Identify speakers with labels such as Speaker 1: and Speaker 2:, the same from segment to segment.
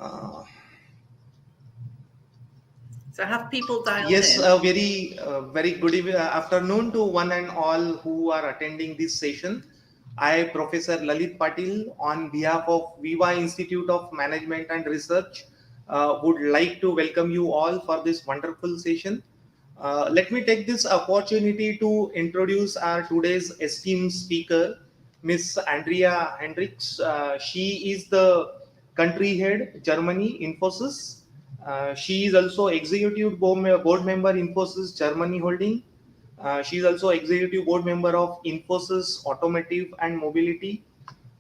Speaker 1: Uh,
Speaker 2: So have people dialed
Speaker 1: yes,
Speaker 2: in.
Speaker 1: very good afternoon to one and all who are attending this session. I, Professor Lalit Patil, on behalf of VIVA Institute of Management and Research, would like to welcome you all for this wonderful session. Let me take this opportunity to introduce our today's esteemed speaker, Miss Andrea Hendrickx. She is the country head, Germany, Infosys. She is also executive board member, Infosys Germany Holding. She is also executive board member of Infosys Automotive and Mobility.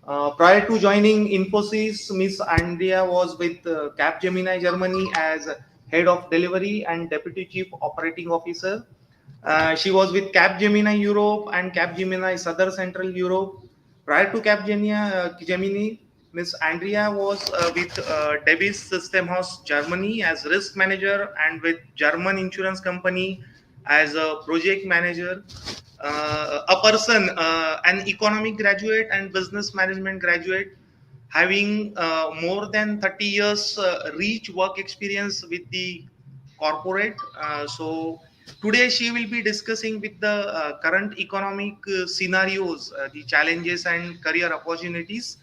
Speaker 1: Prior to joining Infosys, Miss Andrea was with Capgemini Germany as head of delivery and deputy chief operating officer. She was with Capgemini Europe and Capgemini Southern Central Europe. Prior to Capgemini, Miss Andrea was with Davis System House Germany as risk manager and with German insurance company as a project manager. A person, an economic graduate and business management graduate, having more than 30 years rich work experience with the corporate. So today she will be discussing with the current economic scenarios, the challenges and career opportunities.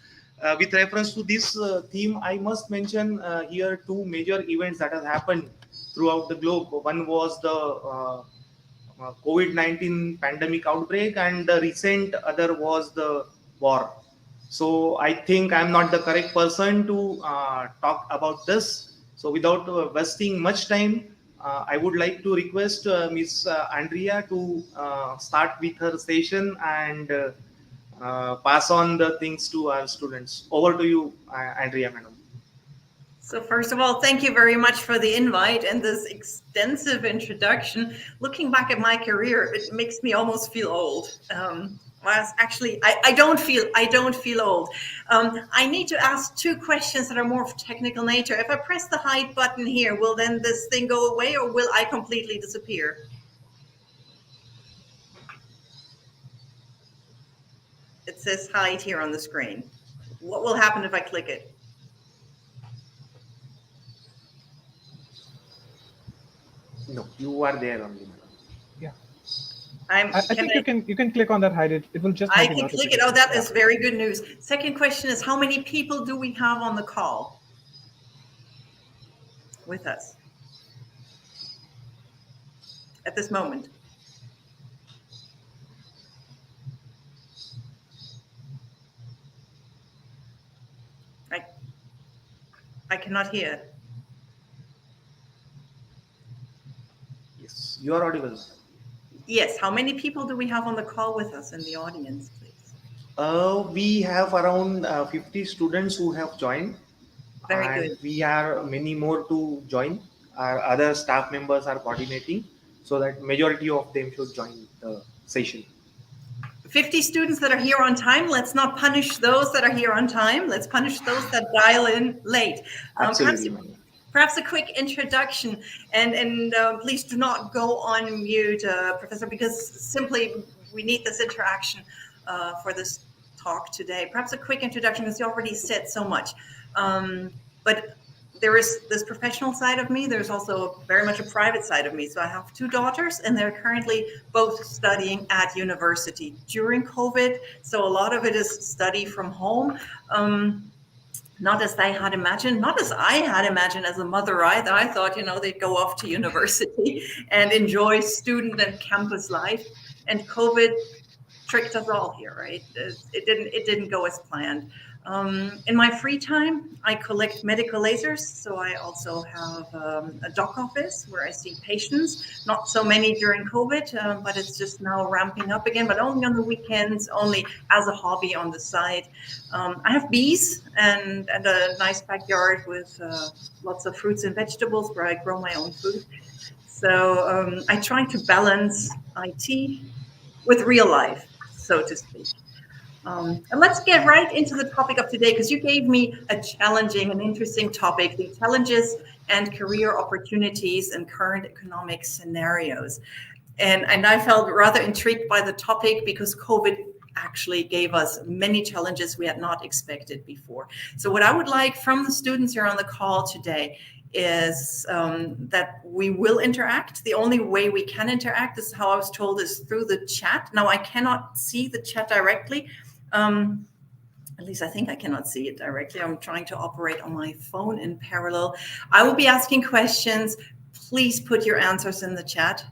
Speaker 1: With reference to this theme, I must mention here two major events that have happened throughout the globe. One was the COVID-19 pandemic outbreak, and the recent other was the war. So I think I'm not the correct person to talk about this. So without wasting much time, I would like to request Miss Andrea to start with her session and pass on the things to our students. Over to you, Andrea, madam.
Speaker 2: So first of all, thank you very much for the invite and this extensive introduction. Looking back at my career, it makes me almost feel old. Well, actually, I don't feel old. I need to ask two questions that are more of technical nature. If I press the hide button here, will then this thing go away, or will I completely disappear? It says hide here on the screen. What will happen if I click it?
Speaker 1: No, you are there only, madam.
Speaker 3: Yeah,
Speaker 2: I
Speaker 3: think you can click on that hide it. It will just
Speaker 2: I
Speaker 3: make a
Speaker 2: can click it.
Speaker 3: notification.
Speaker 2: Oh, that
Speaker 3: Yeah.
Speaker 2: is very good news. Second question is, how many people do we have on the call with us at this moment? I cannot hear.
Speaker 1: Yes, you are audible.
Speaker 2: Yes, how many people do we have on the call with us in the audience, please?
Speaker 1: We have around 50 students who have joined,
Speaker 2: Very good.
Speaker 1: and we are many more to join. Our other staff members are coordinating so that majority of them should join the session.
Speaker 2: 50 students that are here on time. Let's not punish those that are here on time. Let's punish those that dial in late.
Speaker 1: Absolutely, madam.
Speaker 2: Perhaps a quick introduction, and please do not go on mute, Professor, because simply we need this interaction for this talk today. Perhaps a quick introduction, because you already said so much. But there is this professional side of me. There's also very much a private side of me. So I have two daughters, and they're currently both studying at university during COVID. So a lot of it is study from home. Not as they had imagined, not as I had imagined as a mother either. I thought, they'd go off to university and enjoy student and campus life. And COVID tricked us all here, right? It didn't go as planned. In my free time, I collect medical lasers. So I also have a doc office where I see patients. Not so many during COVID, but it's just now ramping up again, but only on the weekends, only as a hobby on the side. I have bees and a nice backyard with lots of fruits and vegetables where I grow my own food. So I try to balance IT with real life, so to speak. And let's get right into the topic of today, because you gave me a challenging and interesting topic, the challenges and career opportunities in current economic scenarios. And I felt rather intrigued by the topic because COVID actually gave us many challenges we had not expected before. So what I would like from the students here on the call today is that we will interact. The only way we can interact is how I was told is through the chat. Now I cannot see the chat directly. At least I think I cannot see it directly. I'm trying to operate on my phone in parallel. I will be asking questions. Please put your answers in the chat.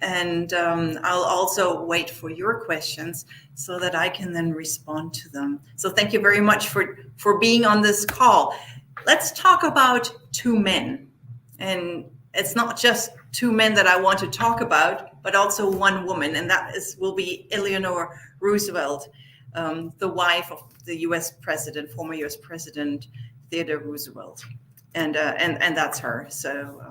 Speaker 2: And I'll also wait for your questions so that I can then respond to them. So thank you very much for being on this call. Let's talk about two men. And it's not just two men that I want to talk about, but also one woman, and that will be Eleanor Roosevelt, the wife of the U.S. president, former U.S. President Theodore Roosevelt. And that's her. So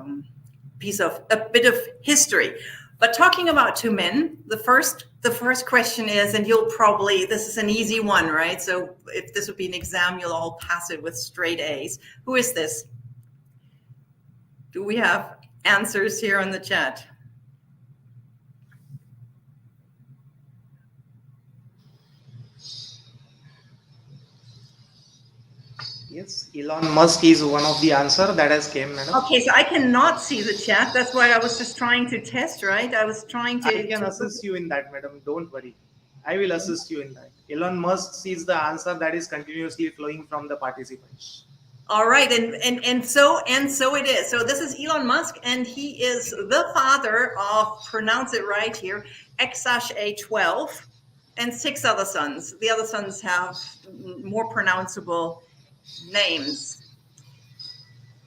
Speaker 2: a bit of history. But talking about two men, the first question is, and this is an easy one, right? So if this would be an exam, you'll all pass it with straight A's. Who is this? Do we have answers here in the chat?
Speaker 1: Yes, Elon Musk is one of the answer that has came, madam.
Speaker 2: Okay, so I cannot see the chat. That's why I was just trying to test, right? I was trying to...
Speaker 1: I can assist you in that, madam. Don't worry. I will assist you in that. Elon Musk sees the answer that is continuously flowing from the participants.
Speaker 2: All right, and so it is. So this is Elon Musk, and he is the father of, pronounce it right here, XASH-A12, and 6 other sons. The other sons have more pronounceable names.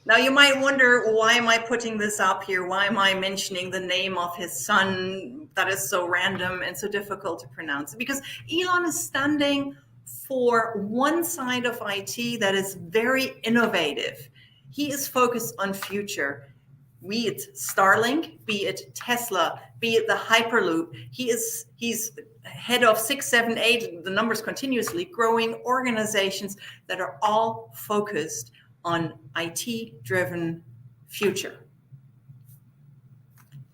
Speaker 2: Now you might wonder, why am I putting this up here? Why am I mentioning the name of his son that is so random and so difficult to pronounce? Because Elon is standing for one side of IT that is very innovative. He is focused on future, be it Starlink, be it Tesla, be it the Hyperloop. He's head of 6, 7, 8, the numbers continuously growing organizations that are all focused on IT-driven future.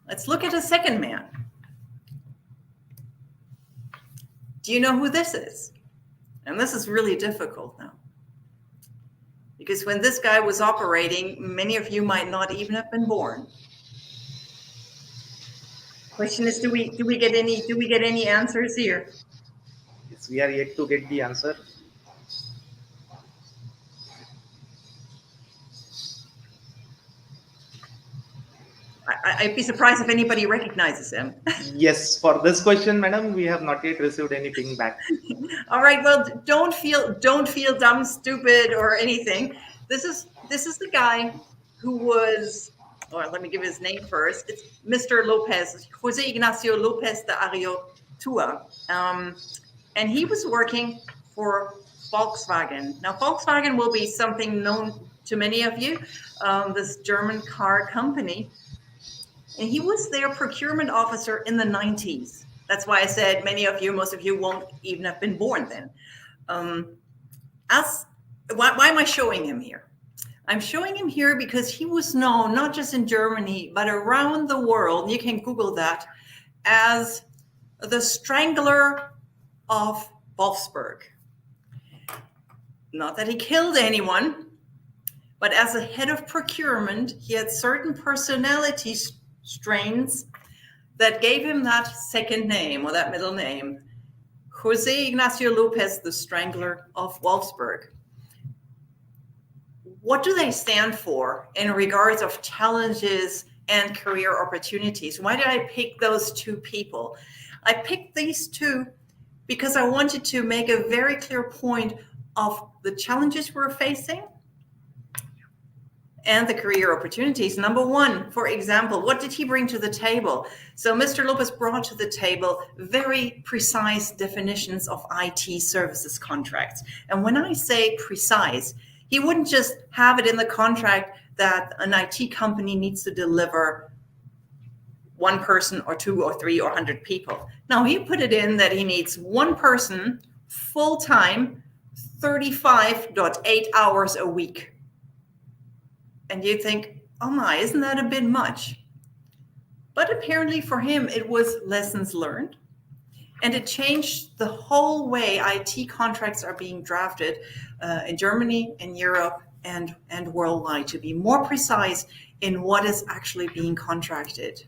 Speaker 2: Let's look at a second man. Do you know who this is? And this is really difficult now. Because when this guy was operating, many of you might not even have been born. Question is, do we get any answers here?
Speaker 1: Yes, we are yet to get the answer.
Speaker 2: I'd be surprised if anybody recognizes him.
Speaker 1: Yes, for this question, madam, we have not yet received any ping back.
Speaker 2: All right, well, don't feel dumb, stupid, or anything. This is the guy who was, let me give his name first. It's Mr. Lopez, Jose Ignacio Lopez de Ariotua. And he was working for Volkswagen. Now, Volkswagen will be something known to many of you, this German car company. And he was their procurement officer in the 90s. That's why I said most of you won't even have been born then. Why am I showing him here? I'm showing him here because he was known, not just in Germany, but around the world, you can Google that, as the strangler of Wolfsburg. Not that he killed anyone, but as a head of procurement, he had certain personality strains that gave him that second name or that middle name, Jose Ignacio Lopez, the Strangler of Wolfsburg. What do they stand for in regards of challenges and career opportunities? Why did I pick those two people? I picked these two because I wanted to make a very clear point of the challenges we're facing and the career opportunities. Number one, for example, what did he bring to the table? So Mr. Lopez brought to the table very precise definitions of IT services contracts. And when I say precise, he wouldn't just have it in the contract that an IT company needs to deliver one person or 2 or 3 or 100 people. No, he put it in that he needs one person full-time, 35.8 hours a week. And you think, oh my, isn't that a bit much? But apparently for him, it was lessons learned. And it changed the whole way IT contracts are being drafted in Germany, in Europe, and worldwide, to be more precise in what is actually being contracted.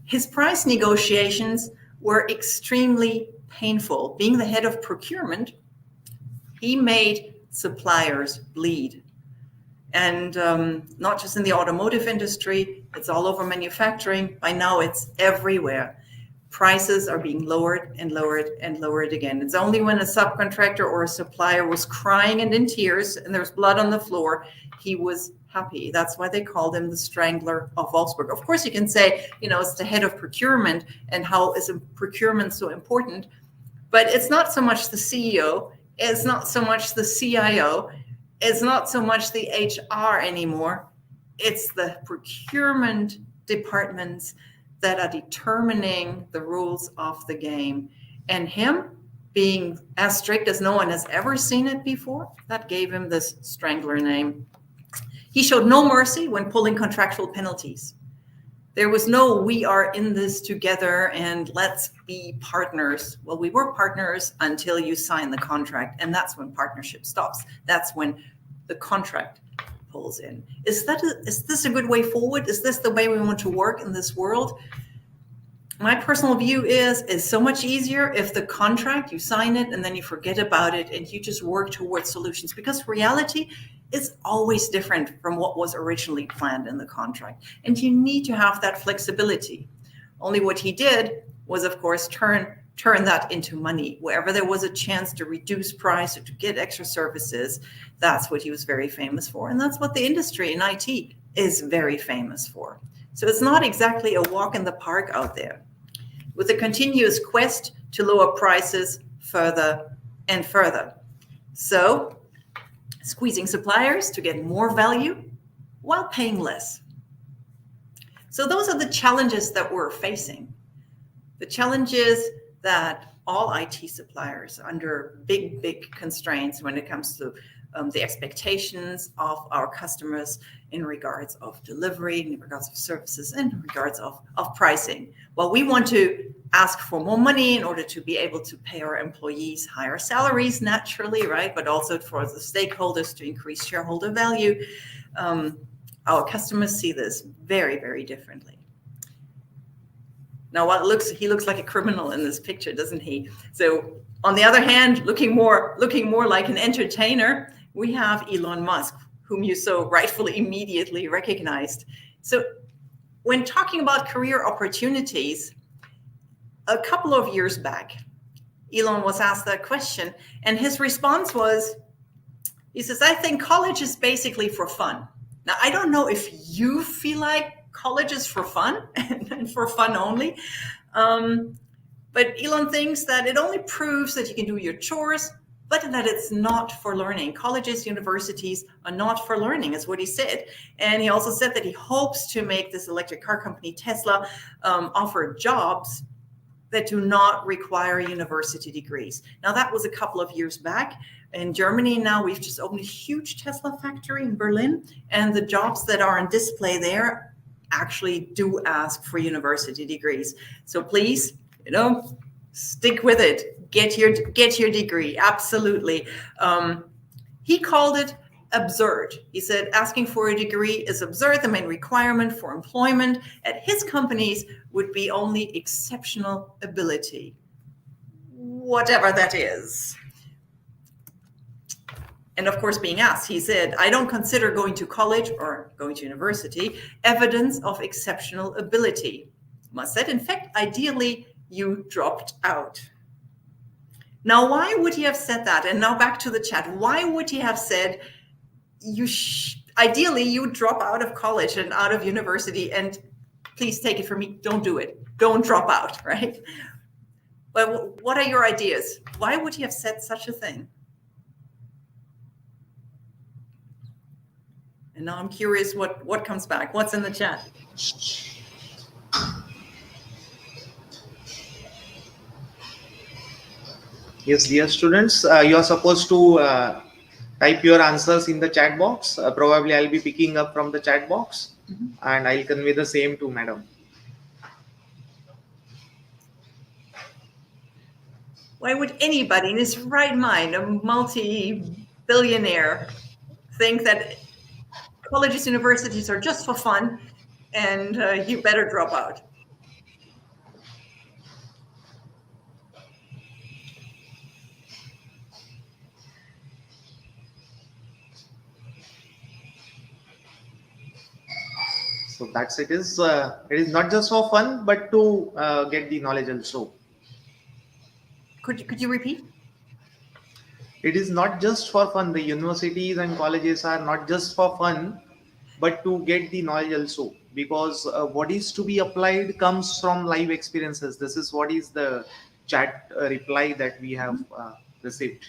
Speaker 2: His price negotiations were extremely painful. Being the head of procurement, he made suppliers bleed. And not just in the automotive industry, it's all over manufacturing. By now, it's everywhere. Prices are being lowered and lowered and lowered again. It's only when a subcontractor or a supplier was crying and in tears and there's blood on the floor, he was happy. That's why they called him the Strangler of Wolfsburg. Of course, you can say, it's the head of procurement and how is procurement so important, but it's not so much the CEO, it's not so much the CIO, it's not so much the HR anymore. It's the procurement departments that are determining the rules of the game. And him being as strict as no one has ever seen it before, that gave him this Strangler name. He showed no mercy when pulling contractual penalties. There was no, we are in this together and let's be partners. Well, we were partners until you sign the contract, and that's when partnership stops. That's when the contract pulls in. Is this a good way forward? Is this the way we want to work in this world? My personal view is it's so much easier if the contract, you sign it and then you forget about it and you just work towards solutions, because reality is always different from what was originally planned in the contract. And you need to have that flexibility. Only what he did was, of course, turn that into money. Wherever there was a chance to reduce price or to get extra services, that's what he was very famous for. And that's what the industry in IT is very famous for. So it's not exactly a walk in the park out there. With a continuous quest to lower prices further and further. So squeezing suppliers to get more value while paying less. So those are the challenges that we're facing. The challenges that all IT suppliers are under big constraints when it comes to the expectations of our customers in regards of delivery, in regards of services, and in regards of pricing. Well, we want to ask for more money in order to be able to pay our employees higher salaries, naturally, right? But also for the stakeholders to increase shareholder value. Our customers see this very, very differently. Now, he looks like a criminal in this picture, doesn't he? So, on the other hand, looking more like an entertainer, we have Elon Musk, whom you so rightfully immediately recognized. So, when talking about career opportunities, a couple of years back, Elon was asked that question, and his response was, he says, I think college is basically for fun. Now, I don't know if you feel like college is for fun and for fun only. But Elon thinks that it only proves that you can do your chores, but that it's not for learning. Colleges, universities are not for learning, is what he said. And he also said that he hopes to make this electric car company, Tesla, offer jobs that do not require university degrees. Now, that was a couple of years back. In Germany now, we've just opened a huge Tesla factory in Berlin, and the jobs that are on display there actually do ask for university degrees. So please, stick with it. Get your degree. Absolutely. He called it absurd. He said asking for a degree is absurd. The main requirement for employment at his companies would be only exceptional ability, whatever that is. And of course, being asked, he said, I don't consider going to college or going to university evidence of exceptional ability. Musk said, in fact, ideally, you dropped out. Now, why would he have said that? And now back to the chat. Why would he have said, ideally, you drop out of college and out of university, and please take it from me, don't do it. Don't drop out, right? But what are your ideas? Why would he have said such a thing? And now I'm curious what comes back. What's in the chat?
Speaker 1: Yes, dear students, you are supposed to type your answers in the chat box. Probably I'll be picking up from the chat box, and I'll convey the same to madam.
Speaker 2: Why would anybody in his right mind, a multi-billionaire, think that colleges, universities are just for fun and you better drop out?
Speaker 1: So that's it is. It is not just for fun, but to get the knowledge also.
Speaker 2: Could you repeat?
Speaker 1: It is not just for fun. The universities and colleges are not just for fun, but to get the knowledge also. Because what is to be applied comes from live experiences. This is what is the chat reply that we have received.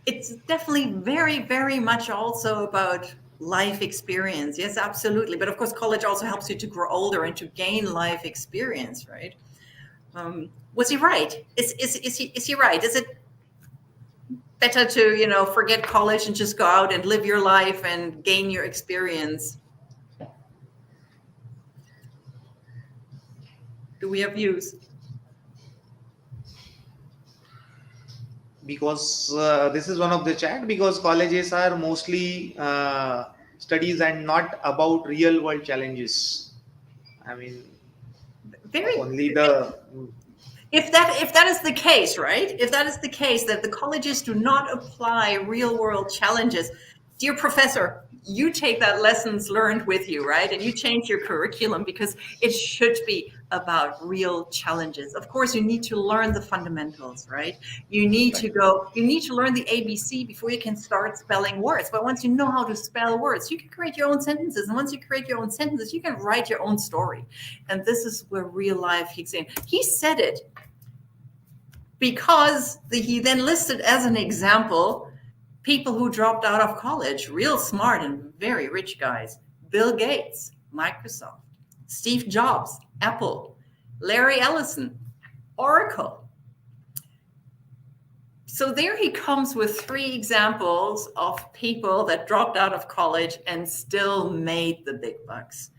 Speaker 2: It's definitely very, very much also about life experience. Yes, absolutely. But of course, college also helps you to grow older and to gain life experience, right? Was he right? Is he right? Is it better to, forget college and just go out and live your life and gain your experience? Do we have views?
Speaker 1: Because this is one of the chat, because colleges are mostly studies and not about real world challenges. I mean,
Speaker 2: Very.
Speaker 1: only the
Speaker 2: If that is the case, right? If that is the case, that the colleges do not apply real world challenges, dear professor, you take that lessons learned with you, right? And you change your curriculum because it should be about real challenges. Of course, you need to learn the fundamentals, right? You need to learn the ABC before you can start spelling words. But once you know how to spell words, you can create your own sentences. And once you create your own sentences, you can write your own story. And this is where real life kicks in. He said it because he then listed as an example people who dropped out of college, real smart and very rich guys. Bill Gates, Microsoft. Steve Jobs, Apple. Larry Ellison, Oracle. So there he comes with 3 examples of people that dropped out of college and still made the big bucks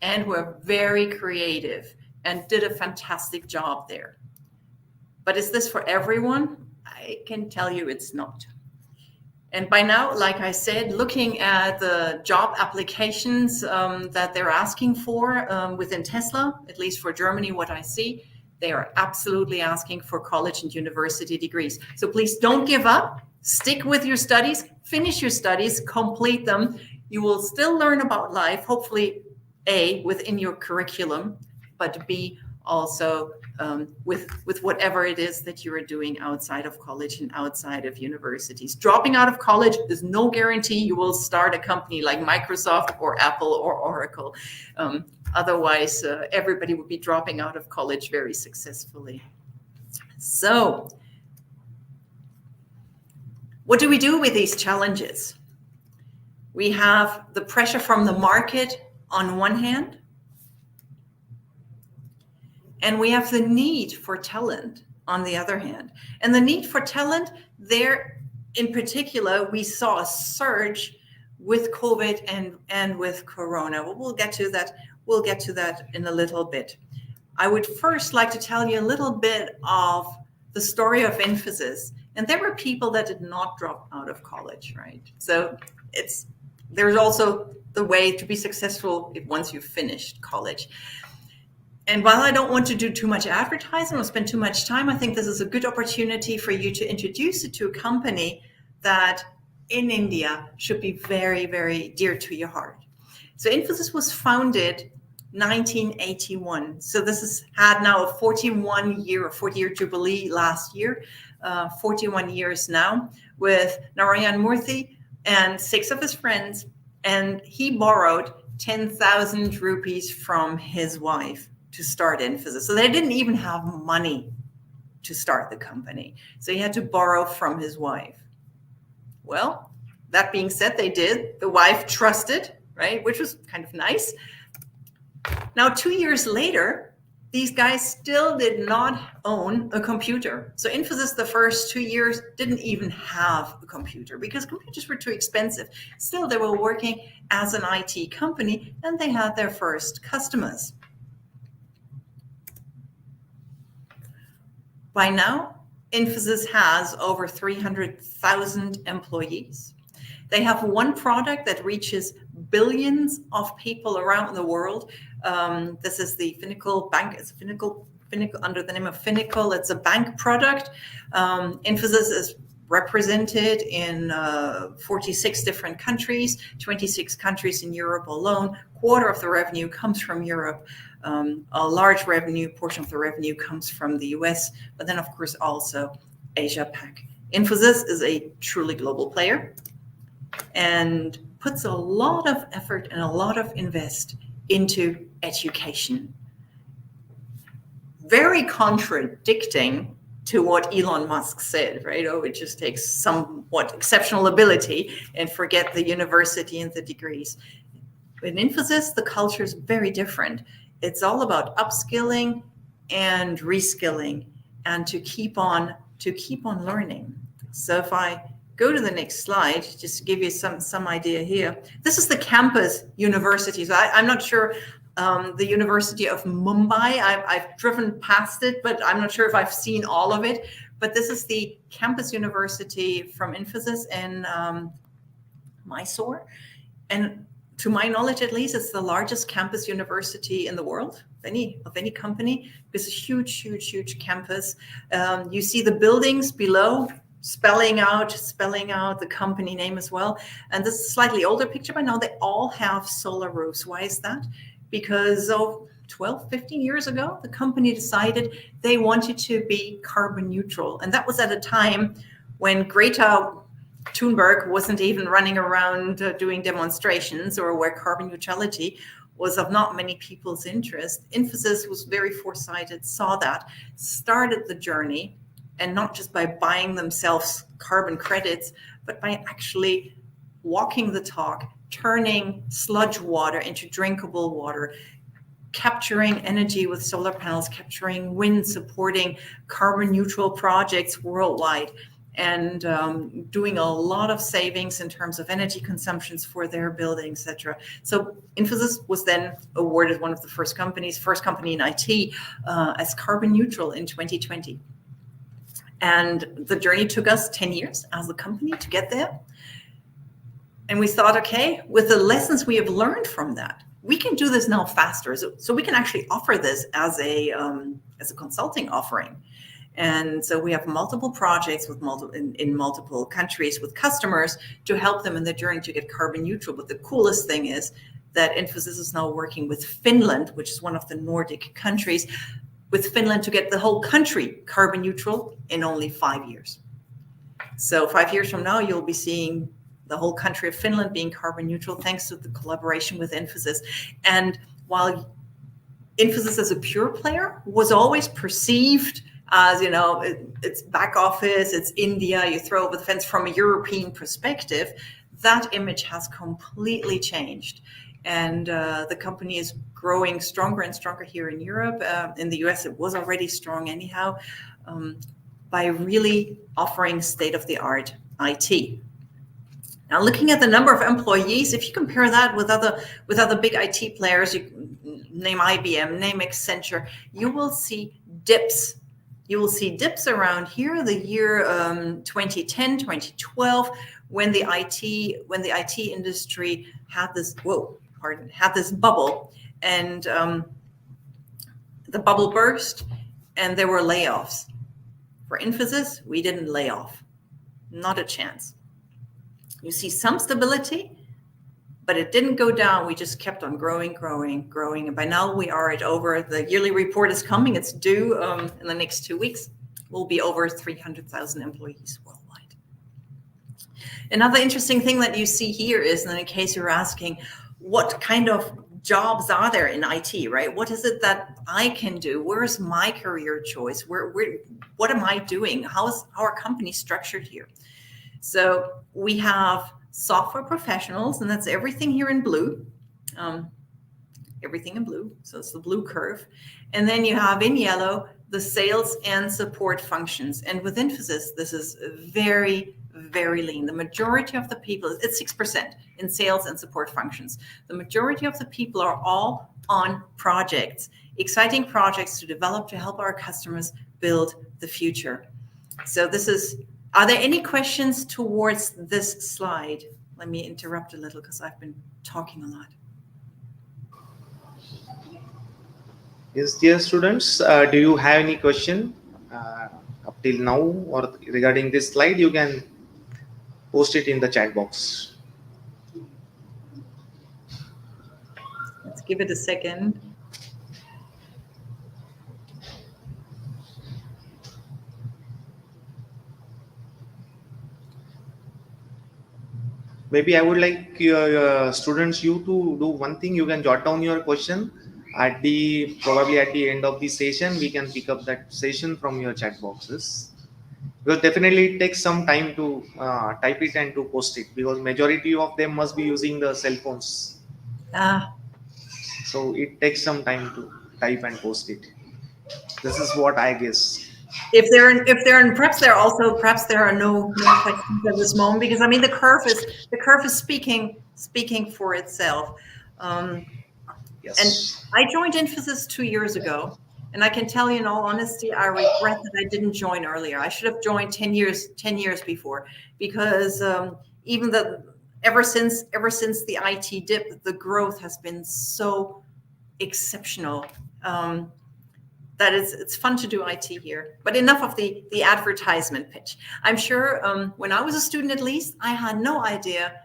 Speaker 2: and were very creative and did a fantastic job there. But is this for everyone? I can tell you it's not. And by now, like I said, looking at the job applications that they're asking for within Tesla, at least for Germany, what I see, they are absolutely asking for college and university degrees. So please don't give up. Stick with your studies, finish your studies, complete them. You will still learn about life, hopefully, A, within your curriculum, but B, also with whatever it is that you are doing outside of college and outside of universities. Dropping out of college is no guarantee you will start a company like Microsoft or Apple or Oracle. Otherwise, everybody would be dropping out of college very successfully. So, what do we do with these challenges? We have the pressure from the market on one hand, and we have the need for talent on the other hand. And the need for talent there, in particular, we saw a surge with COVID and with Corona. We'll get to that. We'll get to that in a little bit. I would first like to tell you a little bit of the story of Infosys. And there were people that did not drop out of college, right? So there's also the way to be successful once you've finished college. And while I don't want to do too much advertising or spend too much time, I think this is a good opportunity for you to introduce it to a company that in India should be very, very dear to your heart. So Infosys was founded 1981. So this has had now a 40-year jubilee last year, 41 years now, with Narayan Murthy and 6 of his friends. And he borrowed 10,000 rupees from his wife to start Infosys. So they didn't even have money to start the company. So he had to borrow from his wife. Well, that being said, they did. The wife trusted, right? Which was kind of nice. Now, 2 years later, these guys still did not own a computer. So Infosys, the first 2 years, didn't even have a computer because computers were too expensive. Still, they were working as an IT company and they had their first customers. By now, Infosys has over 300,000 employees. They have one product that reaches billions of people around the world. This is the Finacle Bank. It's Finacle under the name of Finacle. It's a bank product. Infosys is represented in 46 different countries, 26 countries in Europe alone. Quarter of the revenue comes from Europe. A large portion of the revenue comes from the US, but then of course also Asia Pac. Infosys is a truly global player and puts a lot of effort and a lot of invest into education. Very contradicting to what Elon Musk said, right? Oh, it just takes somewhat exceptional ability and forget the university and the degrees. In Infosys, the culture is very different. It's all about upskilling and reskilling and to keep on learning. So if I go to the next slide, just to give you some idea here. This is the campus universities. I'm not sure, the University of Mumbai, I've driven past it, but I'm not sure if I've seen all of it. But this is the campus university from Infosys in Mysore. And to my knowledge, at least, it's the largest campus university in the world of any company. It's a huge, huge, huge campus. You see the buildings below, spelling out the company name as well. And this is a slightly older picture, but now they all have solar roofs. Why is that? Because 12, 15 years ago, the company decided they wanted to be carbon neutral. And that was at a time when Greta Thunberg wasn't even running around doing demonstrations, or where carbon neutrality was of not many people's interest. Infosys was very foresighted, saw that, started the journey, and not just by buying themselves carbon credits, but by actually walking the talk, turning sludge water into drinkable water, capturing energy with solar panels, capturing wind, supporting carbon neutral projects worldwide, and doing a lot of savings in terms of energy consumptions for their buildings, etc. So Infosys was then awarded one of the first company in IT as carbon neutral in 2020. And the journey took us 10 years as a company to get there. And we thought, okay, with the lessons we have learned from that, we can do this now faster. So we can actually offer this as a consulting offering. And so we have multiple projects with in multiple countries with customers to help them in the journey to get carbon neutral. But the coolest thing is that Infosys is now working with Finland, which is one of the Nordic countries, with Finland to get the whole country carbon neutral in only 5 years. So 5 years from now, you'll be seeing the whole country of Finland being carbon neutral thanks to the collaboration with Infosys. And while Infosys as a pure player was always perceived as, you know, it's back office, it's India, you throw over the fence from a European perspective, that image has completely changed. And the company is growing stronger and stronger here in Europe. In the US, it was already strong anyhow, by really offering state-of-the-art IT. Now, looking at the number of employees, if you compare that with other big IT players, you name IBM, name Accenture, you will see dips. You will see dips around here, the year 2010, 2012, when the IT industry had this bubble, and the bubble burst, and there were layoffs. For Infosys, we didn't lay off, not a chance. You see some stability, but it didn't go down. We just kept on growing. And by now we are at the yearly report is coming. It's due in the next 2 weeks. We'll be over 300,000 employees worldwide. Another interesting thing that you see here is, and in case you're asking, what kind of jobs are there in IT, right? What is it that I can do? Where's my career choice? What am I doing? How is our company structured here? So we have software professionals, and that's everything here in blue, everything in blue. So it's the blue curve. And then you have in yellow the sales and support functions. And with Infosys, this is very, very lean. The majority of the people, it's 6% in sales and support functions. The majority of the people are all on projects, exciting projects to develop to help our customers build the future. So this is, are there any questions towards this slide? Let me interrupt a little because I've been talking a lot.
Speaker 1: Yes, dear students, do you have any question up till now or regarding this slide? You can post it in the chat box.
Speaker 2: Let's give it a second.
Speaker 1: Maybe I would like students you to do one thing. You can jot down your question at the probably at the end of the session. We can pick up that session from your chat boxes, because definitely it takes some time to type it and to post it, because majority of them must be using the cell phones. So it takes some time to type and post it. This is what I guess.
Speaker 2: If perhaps there are no questions at this moment, because I mean the curve is speaking for itself.
Speaker 1: Yes.
Speaker 2: And I joined Infosys 2 years ago, and I can tell you in all honesty, I regret that I didn't join earlier. I should have joined 10 years before, because ever since the IT dip, the growth has been so exceptional. That it's fun to do IT here. But enough of the advertisement pitch. I'm sure when I was a student, at least, I had no idea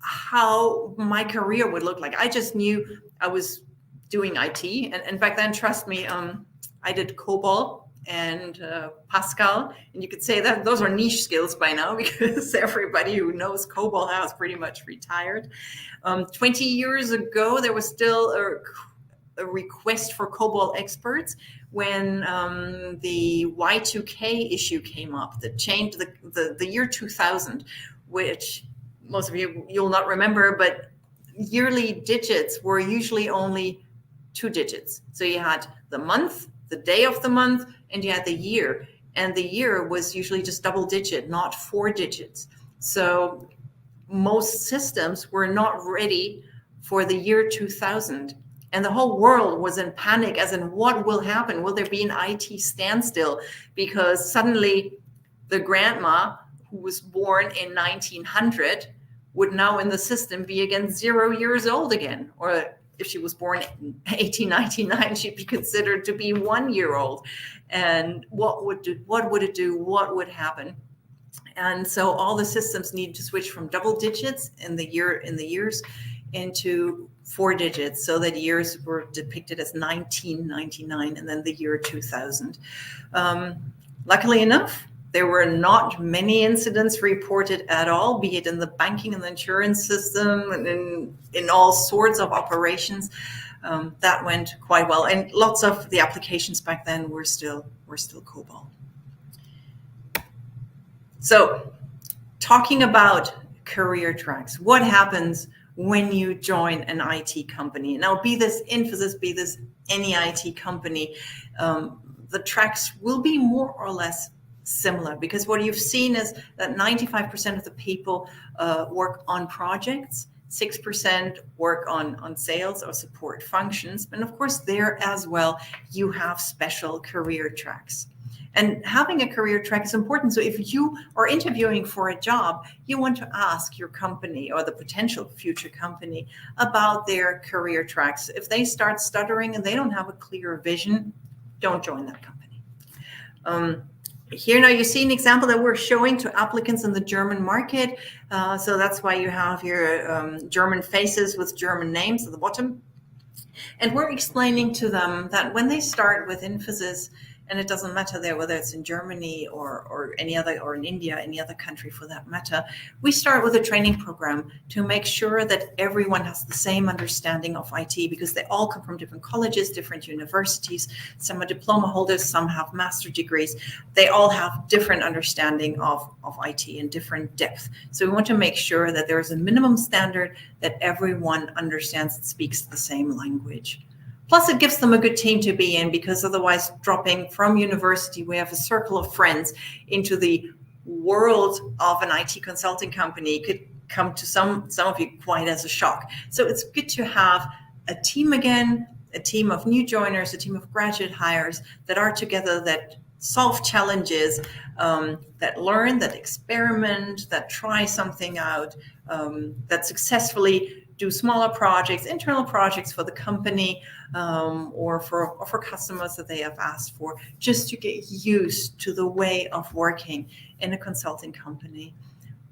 Speaker 2: how my career would look like. I just knew I was doing IT. And back then, trust me, I did COBOL and Pascal. And you could say that those are niche skills by now, because everybody who knows COBOL has pretty much retired. 20 years ago, there was still a request for COBOL experts when the Y2K issue came up that changed the year 2000, which most of you'll not remember, but yearly digits were usually only 2 digits. So you had the month, the day of the month, and you had the year. And the year was usually just double digit, not 4 digits. So most systems were not ready for the year 2000. And the whole world was in panic, as in what will happen? Will there be an IT standstill? Because suddenly the grandma who was born in 1900 would now in the system be again 0 years old again. Or if she was born in 1899, she'd be considered to be 1 year old. And what would it do? What would happen? And so all the systems need to switch from double digits in the years into 4 digits, so that years were depicted as 1999 and then the year 2000. Luckily enough, there were not many incidents reported at all, be it in the banking and the insurance system and in all sorts of operations. That went quite well, and lots of the applications back then were still COBOL. So, talking about career tracks, what happens when you join an IT company? Now, be this Infosys, be this any IT company, the tracks will be more or less similar, because what you've seen is that 95% of the people work on projects, 6% work on sales or support functions. And of course, there as well, you have special career tracks. And having a career track is important. So if you are interviewing for a job, you want to ask your company or the potential future company about their career tracks. If they start stuttering and they don't have a clear vision, don't join that company. Here now you see an example that we're showing to applicants in the German market. So that's why you have here German faces with German names at the bottom. And we're explaining to them that when they start with Infosys, and it doesn't matter there whether it's in Germany or any other, or in India, any other country for that matter, we start with a training program to make sure that everyone has the same understanding of IT, because they all come from different colleges, different universities. Some are diploma holders, some have master degrees. They all have different understanding of IT and different depth. So we want to make sure that there is a minimum standard that everyone understands and speaks the same language. Plus, it gives them a good team to be in, because otherwise, dropping from university, we have a circle of friends, into the world of an IT consulting company could come to some of you quite as a shock. So it's good to have a team again, a team of new joiners, a team of graduate hires that are together, that solve challenges, that learn, that experiment, that try something out, that successfully do smaller projects, internal projects for the company, or for customers that they have asked for, just to get used to the way of working in a consulting company.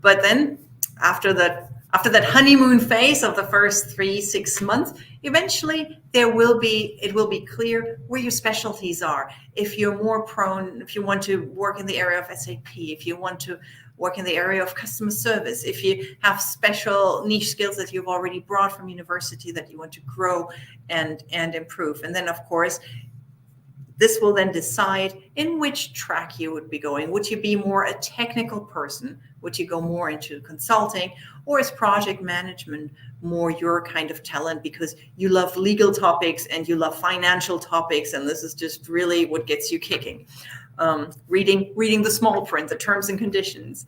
Speaker 2: But then after that honeymoon phase of the first 3-6 months, eventually it will be clear where your specialties are. If you're more prone, if you want to work in the area of SAP, if you want to work in the area of customer service, if you have special niche skills that you've already brought from university that you want to grow and improve. And then, of course, this will then decide in which track you would be going. Would you be more a technical person? Would you go more into consulting? Or is project management more your kind of talent, because you love legal topics and you love financial topics, and this is just really what gets you kicking? Reading the small print, the terms and conditions,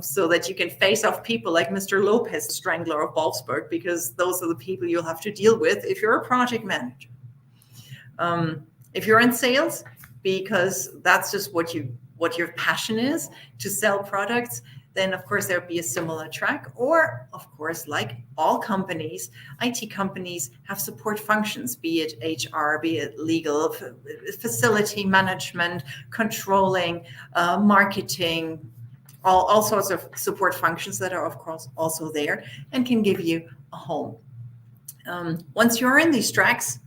Speaker 2: so that you can face off people like Mr. Lopez, Strangler of Wolfsburg, because those are the people you'll have to deal with if you're a project manager. If you're in sales, because that's just what your passion is, to sell products, then of course there'll be a similar track. Or of course, like all companies, IT companies have support functions, be it HR, be it legal, facility management, controlling, marketing, all sorts of support functions that are of course also there and can give you a home. Once you're in these tracks,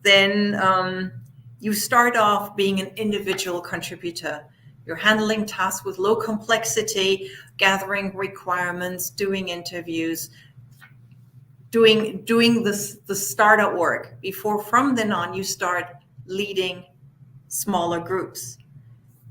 Speaker 2: then you start off being an individual contributor. You're handling tasks with low complexity, gathering requirements, doing interviews, doing the startup work before from then on you start leading smaller groups.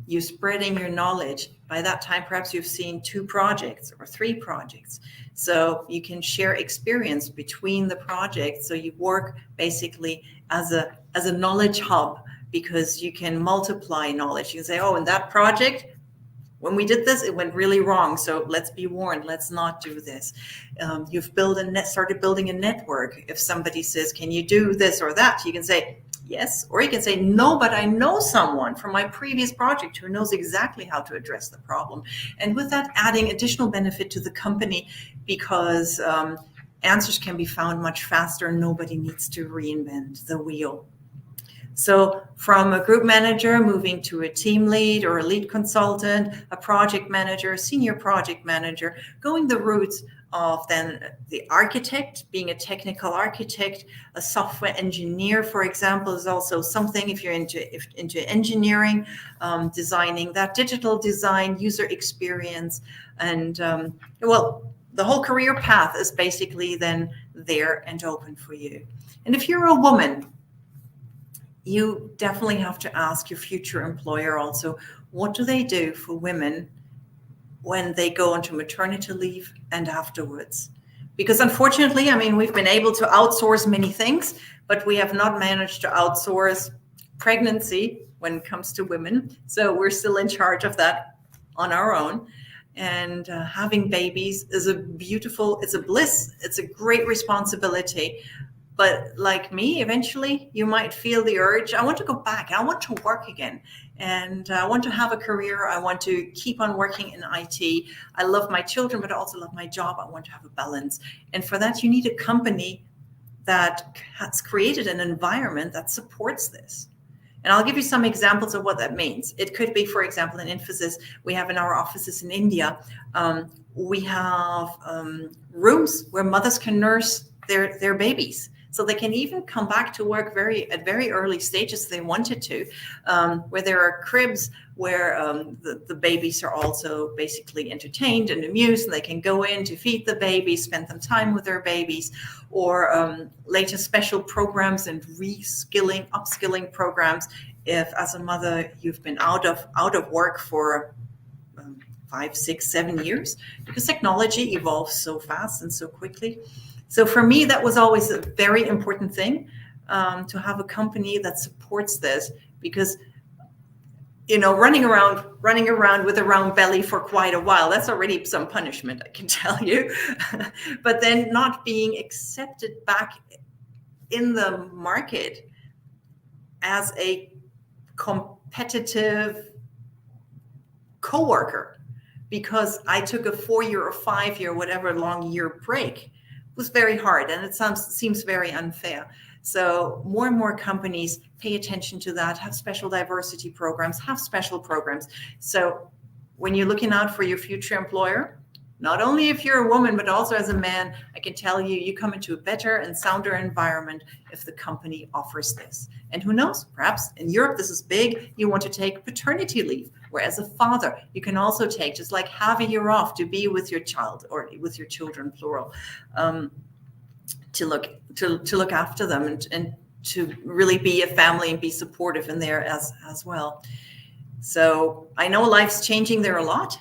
Speaker 2: You're spreading your knowledge. By that time, perhaps you've seen 2 projects or 3 projects. So you can share experience between the projects. So you work basically as a knowledge hub, because you can multiply knowledge. You can say, oh, in that project, when we did this, it went really wrong. So let's be warned, let's not do this. You've started building a network. If somebody says, can you do this or that? You can say, yes. Or you can say, no, but I know someone from my previous project who knows exactly how to address the problem. And with that, adding additional benefit to the company, because answers can be found much faster. Nobody needs to reinvent the wheel. So from a group manager moving to a team lead or a lead consultant, a project manager, a senior project manager, going the routes of then the architect, being a technical architect, a software engineer, for example, is also something. If you're into engineering, designing that digital design, user experience, and the whole career path is basically then there and open for you. And if you're a woman, you definitely have to ask your future employer also, what do they do for women when they go onto maternity leave and afterwards? Because unfortunately, I mean, we've been able to outsource many things, but we have not managed to outsource pregnancy when it comes to women. So we're still in charge of that on our own. And having babies is it's a bliss. It's a great responsibility. But like me, eventually you might feel the urge, I want to go back, I want to work again. And I want to have a career. I want to keep on working in IT. I love my children, but I also love my job. I want to have a balance. And for that, you need a company that has created an environment that supports this. And I'll give you some examples of what that means. It could be, for example, in Infosys, we have in our offices in India, we have rooms where mothers can nurse their babies. So they can even come back to work at very early stages if they wanted to, where there are cribs where the babies are also basically entertained and amused, and they can go in to feed the babies, spend some time with their babies, or later special programs and upskilling programs. If as a mother you've been out of work for 5, 6, 7 years, because technology evolves so fast and so quickly. So for me, that was always a very important thing. to have a company that supports this, because running around with a round belly for quite a while, that's already some punishment, I can tell you. But then not being accepted back in the market as a competitive coworker because I took a 4-year or 5-year, whatever long year break, was very hard, and it seems very unfair. So more and more companies pay attention to that, have special diversity programs, have special programs. So when you're looking out for your future employer, not only if you're a woman, but also as a man, I can tell you, you come into a better and sounder environment if the company offers this. And who knows, perhaps in Europe, this is big, you want to take paternity leave, where as a father, you can also take just like half a year off to be with your child or with your children, plural, to look after them and to really be a family and be supportive in there as well. So I know life's changing there a lot.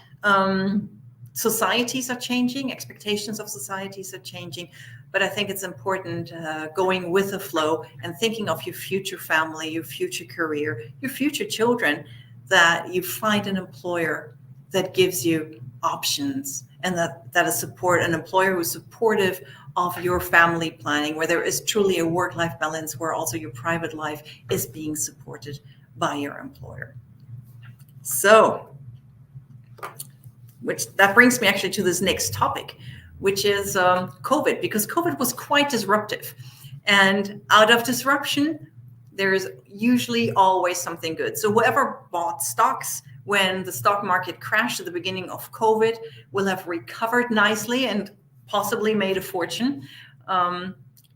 Speaker 2: Societies are changing, expectations of societies are changing, but I think it's important going with the flow and thinking of your future family, your future career, your future children, that you find an employer that gives you options and that is an employer who's supportive of your family planning, where there is truly a work-life balance, where also your private life is being supported by your employer. So, that brings me actually to this next topic, which is COVID, because COVID was quite disruptive. And out of disruption, there is usually always something good. So whoever bought stocks when the stock market crashed at the beginning of COVID will have recovered nicely and possibly made a fortune,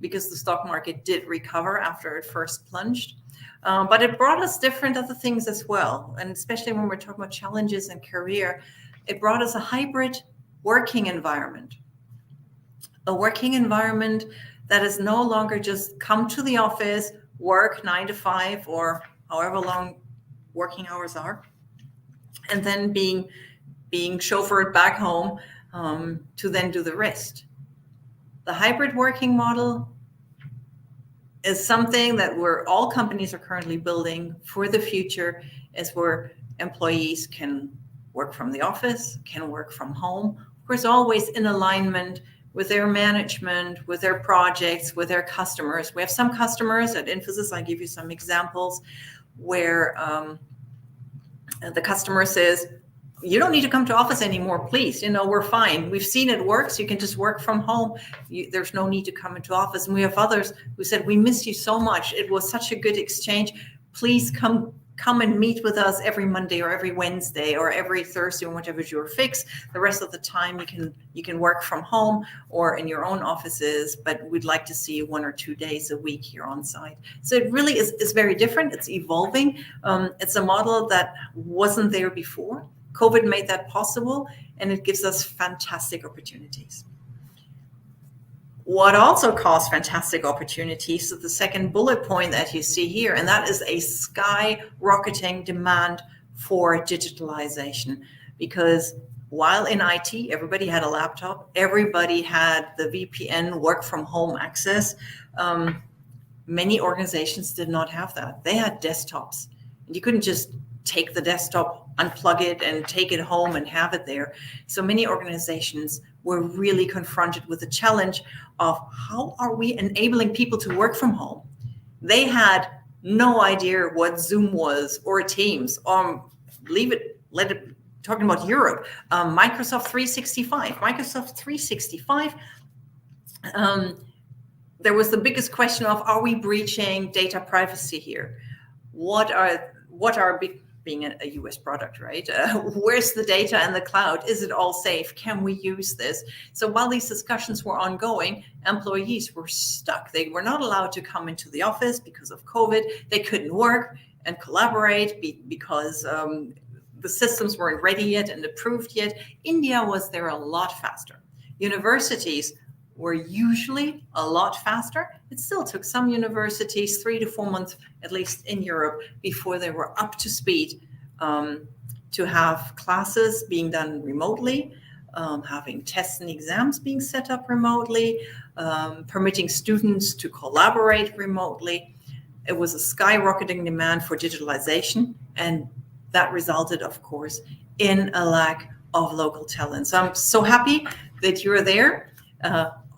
Speaker 2: because the stock market did recover after it first plunged. But it brought us different other things as well. And especially when we're talking about challenges in career, it brought us a hybrid working environment, a working environment that is no longer just come to the office, work 9 to 5 or however long working hours are, and then being chauffeured back home to then do the rest. The hybrid working model is something that all companies are currently building for the future, is where employees can work from the office, can work from home, of course, always in alignment with their management, with their projects, with their customers. We have some customers at Infosys, I'll give you some examples, where the customer says, you don't need to come to office anymore, please. We're fine. We've seen it works. You can just work from home. There's no need to come into office. And we have others who said, we miss you so much. It was such a good exchange. Please come and meet with us every Monday or every Wednesday or every Thursday, or whatever's your fix. The rest of the time you can work from home or in your own offices, but we'd like to see you 1 or 2 days a week here on site. So it really is very different. It's evolving. It's a model that wasn't there before. COVID made that possible, and it gives us fantastic opportunities. What also caused fantastic opportunities is the second bullet point that you see here, and that is a skyrocketing demand for digitalization. Because while in IT, everybody had a laptop, everybody had the VPN work from home access, many organizations did not have that. They had desktops, and you couldn't just take the desktop, unplug it, and take it home and have it there. So many organizations were really confronted with the challenge of how are we enabling people to work from home? They had no idea what Zoom was or Teams, talking about Europe, Microsoft 365. Microsoft 365, there was the biggest question of, are we breaching data privacy here? What are being a US product, right? Where's the data in the cloud? Is it all safe? Can we use this? So while these discussions were ongoing, employees were stuck. They were not allowed to come into the office because of COVID. They couldn't work and collaborate because the systems weren't ready yet and approved yet. India was there a lot faster. Universities were usually a lot faster. It still took some universities 3 to 4 months, at least in Europe, before they were up to speed to have classes being done remotely. having tests and exams being set up remotely, permitting students to collaborate remotely. It was a skyrocketing demand for digitalization, and that resulted, of course, in a lack of local talent. So I'm so happy that you're there.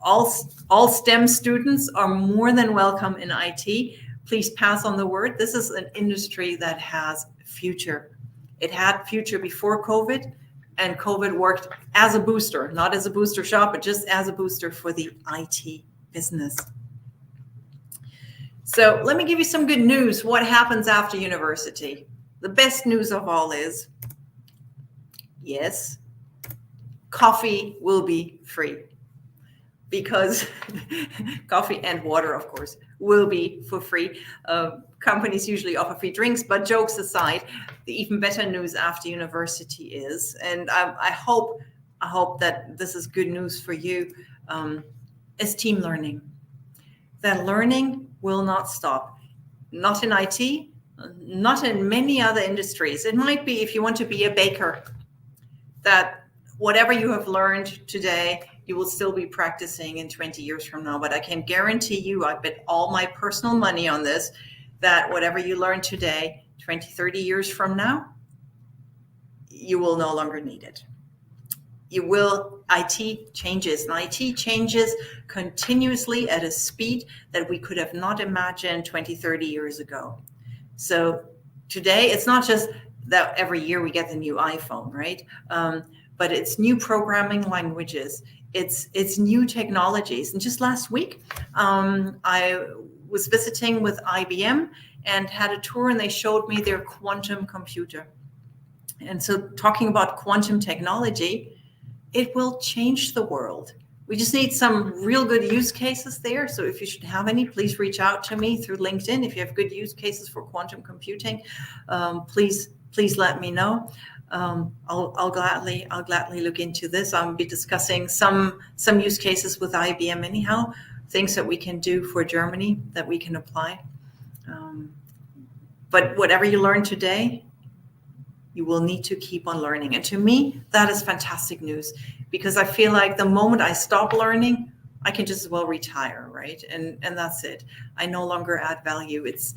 Speaker 2: All STEM students are more than welcome in IT. Please pass on the word. This is an industry that has future. It had future before COVID, and COVID worked as a booster, not as a booster shot, but just as a booster for the IT business. So let me give you some good news. What happens after university? The best news of all is, yes, coffee will be free, because coffee and water, of course, will be for free. Companies usually offer free drinks, but jokes aside, the even better news after university is, and I hope that this is good news for you, is team learning. That learning will not stop, not in IT, not in many other industries. It might be if you want to be a baker, that whatever you have learned today, you will still be practicing in 20 years from now. But I can guarantee you, I bet all my personal money on this, that whatever you learn today, 20, 30 years from now, you will no longer need it. IT changes, and IT changes continuously at a speed that we could have not imagined 20, 30 years ago. So today, it's not just that every year we get the new iPhone, right? But it's new programming languages, it's new technologies. And just last week, I was visiting with IBM and had a tour, and they showed me their quantum computer. And so talking about quantum technology, it will change the world. We just need some real good use cases there. So if you should have any, please reach out to me through LinkedIn. If you have good use cases for quantum computing, please let me know. I'll gladly look into this. I'll be discussing some use cases with IBM anyhow, things that we can do for Germany that we can apply. But whatever you learn today, you will need to keep on learning. And to me, that is fantastic news, because I feel like the moment I stop learning, I can just as well retire, right? And that's it. I no longer add value. It's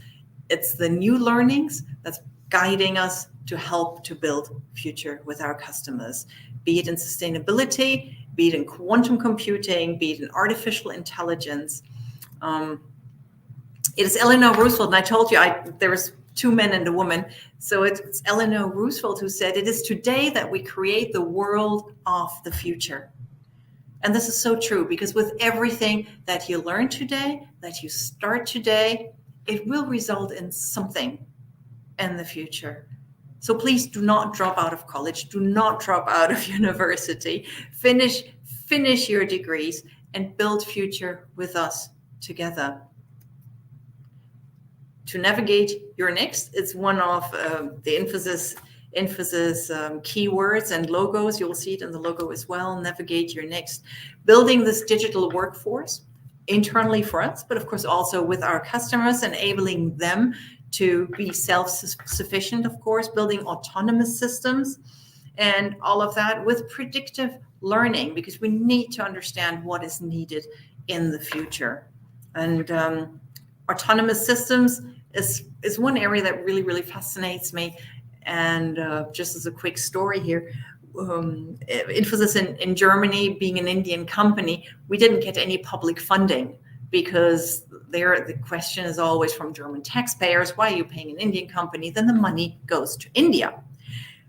Speaker 2: the new learnings that's guiding us to help to build future with our customers, be it in sustainability, be it in quantum computing, be it in artificial intelligence. It is Eleanor Roosevelt, and I told you there was two men and a woman. So it's Eleanor Roosevelt who said, "It is today that we create the world of the future." And this is so true, because with everything that you learn today, that you start today, it will result in something in the future. So please do not drop out of college. Do not drop out of university. Finish your degrees and build future with us together. To navigate your next, it's one of the Infosys keywords and logos. You'll see it in the logo as well. Navigate your next. Building this digital workforce internally for us, but of course also with our customers, enabling them to be self-sufficient, of course, building autonomous systems and all of that with predictive learning, because we need to understand what is needed in the future. And autonomous systems is one area that really, really fascinates me. And just as a quick story here, Infosys in Germany, being an Indian company, we didn't get any public funding, because the question is always from German taxpayers, why are you paying an Indian company? Then the money goes to India.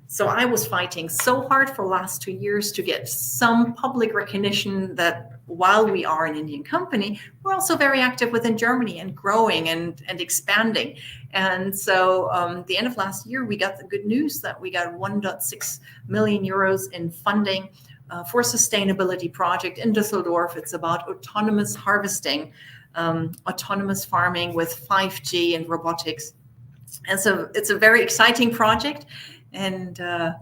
Speaker 2: So I was fighting so hard for the last 2 years to get some public recognition that while we are an Indian company, we're also very active within Germany and growing and expanding. And so the end of last year, we got the good news that we got 1.6 million euros in funding for a sustainability project in Düsseldorf. It's about autonomous harvesting, autonomous farming with 5G and robotics. And so it's a very exciting project, and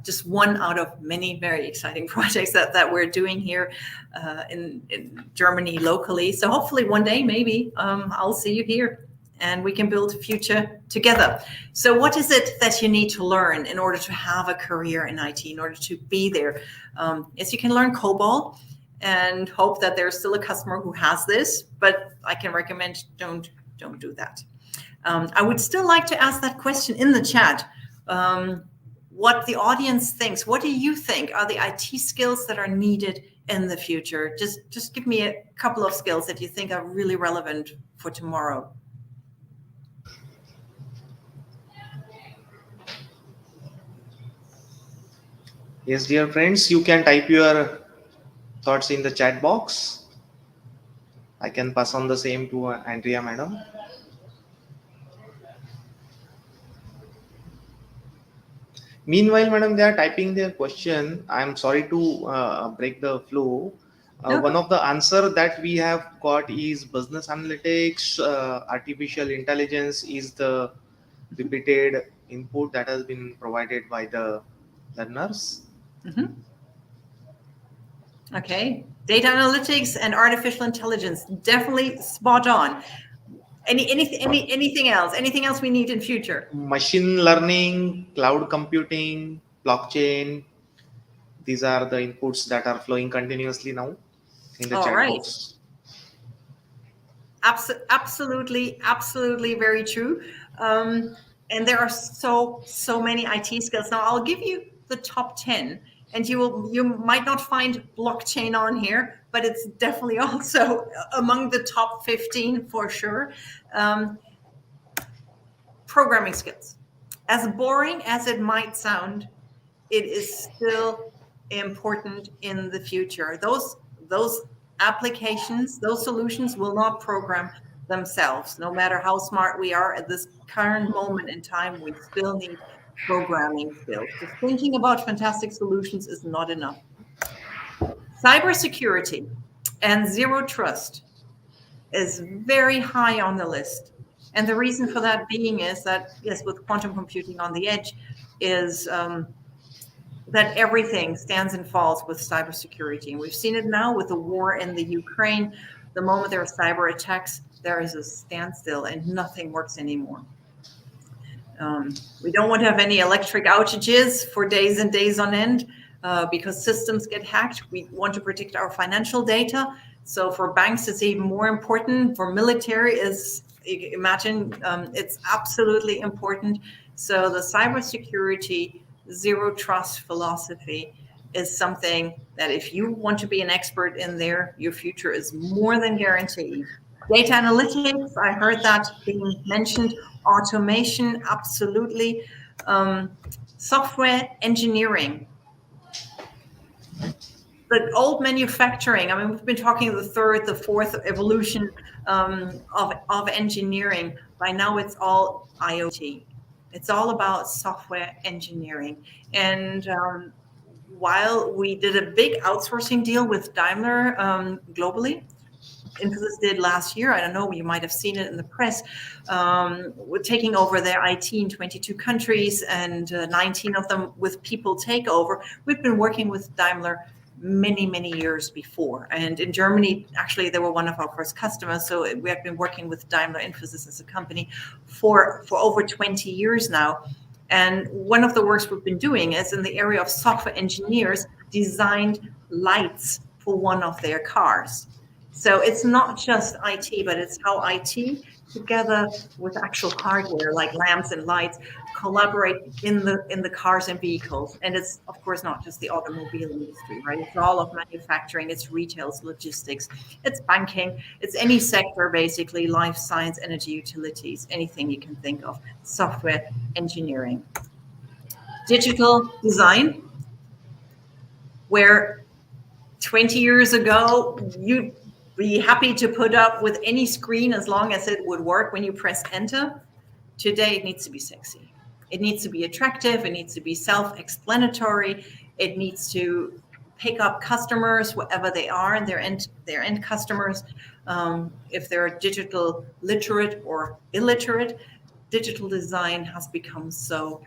Speaker 2: just one out of many very exciting projects that we're doing here in Germany locally. So hopefully one day, maybe I'll see you here and we can build a future together. So what is it that you need to learn in order to have a career in IT, in order to be there? Yes, you can learn COBOL and hope that there's still a customer who has this, but I can recommend don't do that. I would still like to ask that question in the chat. What the audience thinks. What do you think are the IT skills that are needed in the future? Just give me a couple of skills that you think are really relevant for tomorrow.
Speaker 1: Yes, dear friends, you can type your thoughts in the chat box. I can pass on the same to Andrea, madam. Meanwhile, madam, they are typing their question. I'm sorry to break the flow.
Speaker 2: No.
Speaker 1: One of the answer that we have got is business analytics, artificial intelligence is the repeated input that has been provided by the learners.
Speaker 2: Mm-hmm. Okay, data analytics and artificial intelligence, definitely spot on. Anything else? Anything else we need in future?
Speaker 1: Machine learning, cloud computing, blockchain. These are the inputs that are flowing continuously now in the
Speaker 2: All
Speaker 1: chat
Speaker 2: right.
Speaker 1: box.
Speaker 2: Absolutely very true. And there are so many IT skills. Now I'll give you the top 10, and you might not find blockchain on here, but it's definitely also among the top 15 for sure. Programming skills. As boring as it might sound, it is still important in the future. Those applications, those solutions will not program themselves. No matter how smart we are at this current moment in time, we still need programming skills. Just thinking about fantastic solutions is not enough. Cybersecurity and zero trust is very high on the list. And the reason for that being is that, yes, with quantum computing on the edge, is that everything stands and falls with cybersecurity. And we've seen it now with the war in the Ukraine. The moment there are cyber attacks, there is a standstill and nothing works anymore. We don't want to have any electric outages for days and days on end because systems get hacked. We want to protect our financial data. So for banks, it's even more important. For military, imagine it's absolutely important. So the cybersecurity zero trust philosophy is something that if you want to be an expert in there, your future is more than guaranteed. Data analytics, I heard that being mentioned. Automation, absolutely. Software engineering. The old manufacturing, I mean, we've been talking the third, the fourth evolution of engineering. By now, it's all IoT. It's all about software engineering. And while we did a big outsourcing deal with Daimler globally, Infosys did last year, I don't know, you might have seen it in the press, we're taking over their IT in 22 countries and 19 of them with people takeover. We've been working with Daimler many years before. And in Germany, actually, they were one of our first customers. So we have been working with Daimler Infosys as a company for over 20 years now. And one of the works we've been doing is in the area of software engineers designed lights for one of their cars. So it's not just IT, but it's how IT together with actual hardware like lamps and lights collaborate in the cars and vehicles. And it's of course not just the automobile industry, right? It's all of manufacturing, it's retail, it's logistics, it's banking, it's any sector basically, life science, energy, utilities, anything you can think of, software engineering. Digital design, where 20 years ago, you'd be happy to put up with any screen as long as it would work when you press enter. Today, it needs to be sexy. It needs to be attractive. It needs to be self-explanatory. It needs to pick up customers, wherever they are, and their end customers. If they're digital literate or illiterate, digital design has become so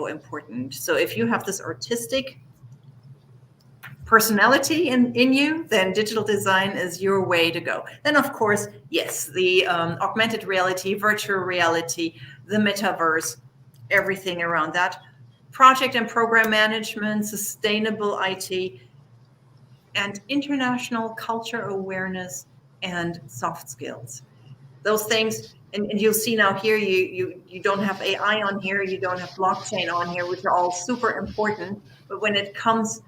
Speaker 2: important. So if you have this artistic personality in you, then digital design is your way to go. Then, of course, yes, the augmented reality, virtual reality, the metaverse, everything around that. Project and program management, sustainable IT, and international culture awareness and soft skills. Those things, and you'll see now here, you don't have AI on here, you don't have blockchain on here, which are all super important. But when it comes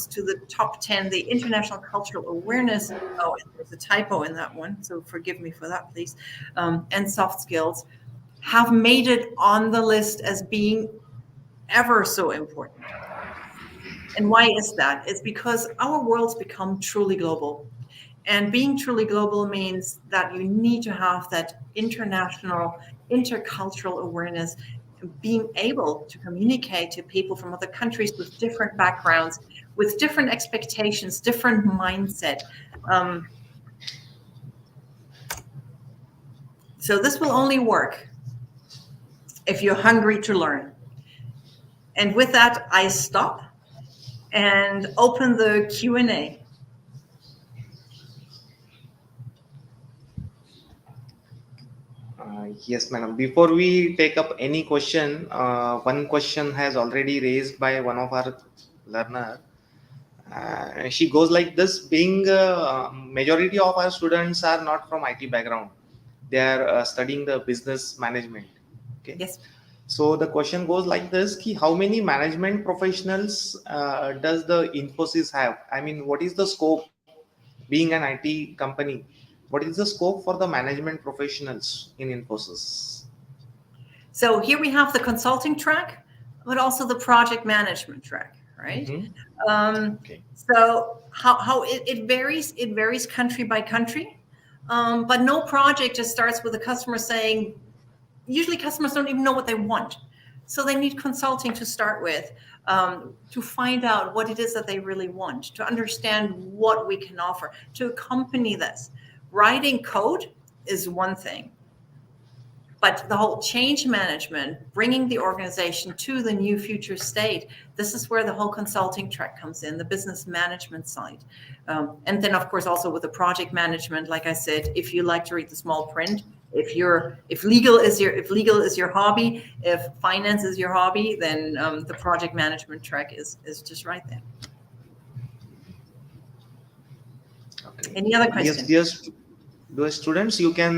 Speaker 2: to the top 10, the international cultural awareness, oh, there's a typo in that one, so forgive me for that, please, and soft skills have made it on the list as being ever so important. And why is that? It's because our world's become truly global. And being truly global means that you need to have that international, intercultural awareness, being able to communicate to people from other countries with different backgrounds, with different expectations, different mindset. So this will only work if you're hungry to learn. And with that, I stop and open the Q&A.
Speaker 1: Yes, madam. Before we take up any question, one question has already raised by one of our learner. She goes like this: being majority of our students are not from IT background, they are studying the business management. Okay.
Speaker 2: Yes.
Speaker 1: So the question goes like this: ki how many management professionals does the Infosys have? I mean, what is the scope? Being an IT company, what is the scope for the management professionals in Infosys?
Speaker 2: So here we have the consulting track, but also the project management track, right?
Speaker 1: Mm-hmm. Okay.
Speaker 2: So how it varies country by country, but no project just starts with a customer saying, usually customers don't even know what they want. So they need consulting to start with, to find out what it is that they really want, to understand what we can offer, to accompany this. Writing code is one thing, but the whole change management, bringing the organization to the new future state, this is where the whole consulting track comes in, the business management side. And then, of course, also with the project management, like I said, if you like to read the small print, if legal is your hobby, if finance is your hobby, then the project management track is just right there.
Speaker 1: Okay.
Speaker 2: Any other questions?
Speaker 1: Yes, dear students, you can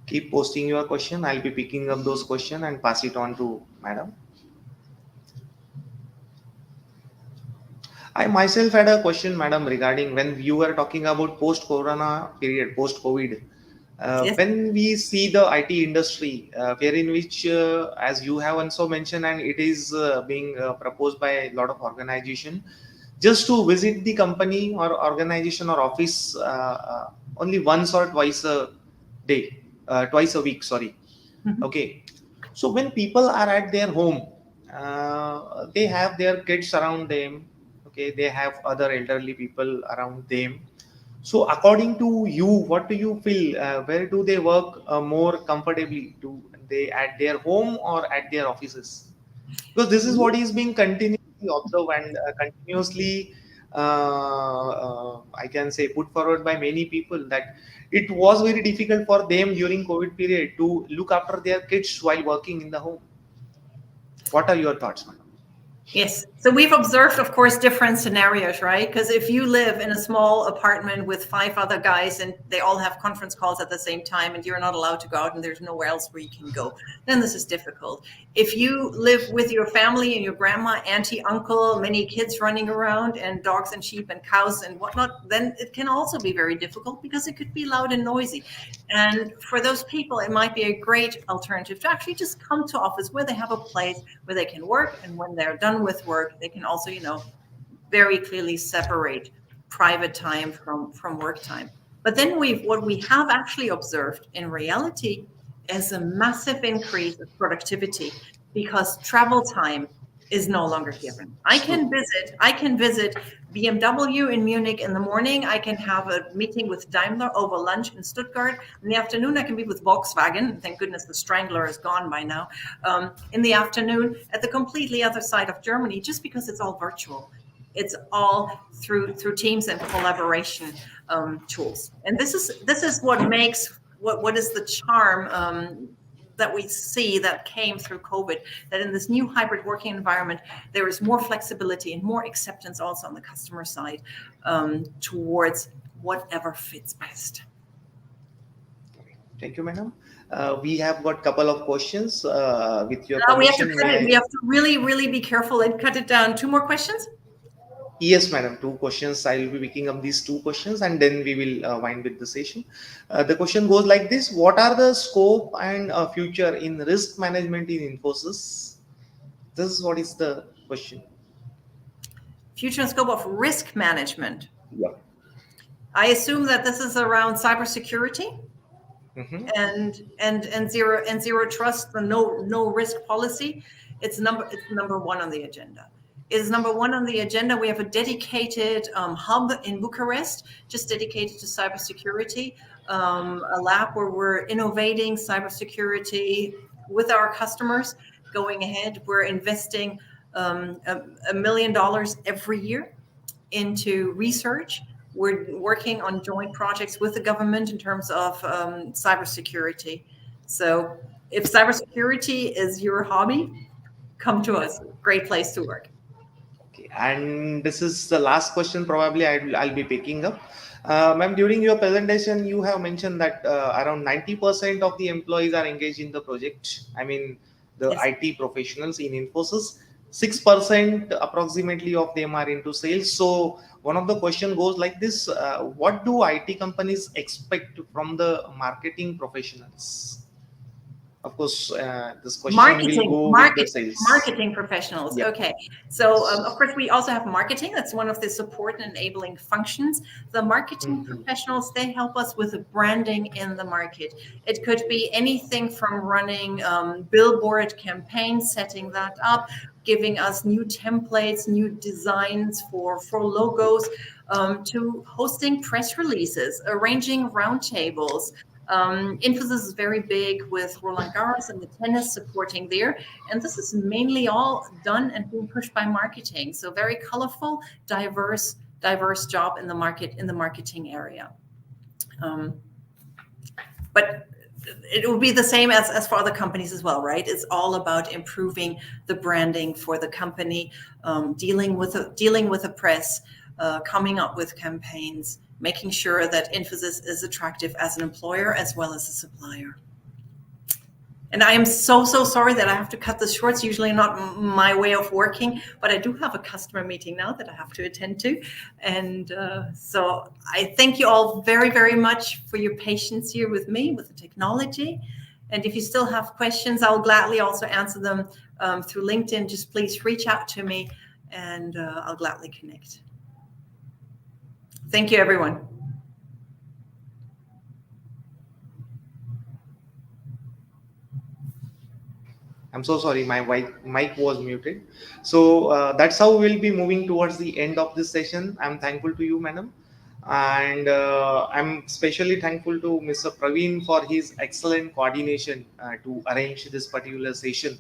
Speaker 1: keep posting your question. I'll be picking up those questions and pass it on to madam. I myself had a question, madam, regarding when you were talking about post-corona period, post-COVID.
Speaker 2: Yes.
Speaker 1: When we see the IT industry, wherein which, as you have also mentioned, and it is being proposed by a lot of organization, just to visit the company or organization or office only once or twice a day, twice a week, sorry.
Speaker 2: Mm-hmm.
Speaker 1: Okay. So when people are at their home, they have their kids around them. Okay. They have other elderly people around them. So according to you, what do you feel? Where do they work more comfortably? Do they at their home or at their offices? Because this is what is being continuously observed and continuously, I can say, put forward by many people, that it was very difficult for them during COVID period to look after their kids while working in the home. What are your thoughts, madam?
Speaker 2: Yes. So we've observed, of course, different scenarios, right? Because if you live in a small apartment with 5 other guys and they all have conference calls at the same time and you're not allowed to go out and there's nowhere else where you can go, then this is difficult. If you live with your family and your grandma, auntie, uncle, many kids running around and dogs and sheep and cows and whatnot, then it can also be very difficult because it could be loud and noisy. And for those people, it might be a great alternative to actually just come to office where they have a place where they can work, and when they're done with work, they can also, very clearly separate private time from work time. But then what we have actually observed in reality is a massive increase of productivity, because travel time is no longer given. I can visit BMW in Munich in the morning. I can have a meeting with Daimler over lunch in Stuttgart. In the afternoon, I can be with Volkswagen. Thank goodness the Strangler is gone by now. In the afternoon, at the completely other side of Germany, just because it's all virtual. It's all through Teams and collaboration tools. And this is what makes what is the charm that we see that came through COVID, that in this new hybrid working environment, there is more flexibility and more acceptance also on the customer side towards whatever fits best.
Speaker 1: Thank you, madam. We have got a couple of questions with your
Speaker 2: Now we have to
Speaker 1: permission.
Speaker 2: cut it. We have to really be careful and cut it down. 2 more questions?
Speaker 1: Yes, madam. 2 questions. I will be picking up these 2 questions and then we will wind with the session. The question goes like this: what are the scope and future in risk management in Infosys? This is what is the question.
Speaker 2: Future and scope of risk management.
Speaker 1: Yeah.
Speaker 2: I assume that this is around cybersecurity.
Speaker 1: Mm-hmm.
Speaker 2: And zero trust, the no risk policy. It's number 1 on the agenda. It is number 1 on the agenda. We have a dedicated hub in Bucharest, just dedicated to cybersecurity, a lab where we're innovating cybersecurity with our customers. Going ahead, we're investing $1 million every year into research. We're working on joint projects with the government in terms of cybersecurity. So if cybersecurity is your hobby, come to us. Great place to work.
Speaker 1: Okay. And this is the last question probably I'll be picking up. Ma'am, during your presentation, you have mentioned that around 90% of the employees are engaged in the project. I mean, the
Speaker 2: Yes.
Speaker 1: IT professionals in Infosys. 6% approximately of them are into sales. So one of the question goes like this: what do IT companies expect from the marketing professionals? Of course, this question will go with the sales.
Speaker 2: Marketing professionals.
Speaker 1: Yeah.
Speaker 2: Okay. So of course we also have marketing. That's one of the support and enabling functions. The marketing professionals, they help us with the branding in the market. It could be anything from running billboard campaigns, setting that up, giving us new templates, new designs for logos, to hosting press releases, arranging roundtables. Infosys is very big with Roland Garros and the tennis supporting there. And this is mainly all done and being pushed by marketing. So very colorful, diverse job in the marketing area. But it will be the same as for other companies as well, right? It's all about improving the branding for the company, dealing with the press, coming up with campaigns, making sure that Infosys is attractive as an employer as well as a supplier. And I am so sorry that I have to cut this short. It's usually not my way of working, but I do have a customer meeting now that I have to attend to. And so I thank you all very, very much for your patience here with me, with the technology. And if you still have questions, I'll gladly also answer them through LinkedIn. Just please reach out to me and I'll gladly connect. Thank you, everyone.
Speaker 1: I'm so sorry, my mic was muted. So that's how we'll be moving towards the end of this session. I'm thankful to you, madam. And I'm especially thankful to Mr. Praveen for his excellent coordination to arrange this particular session.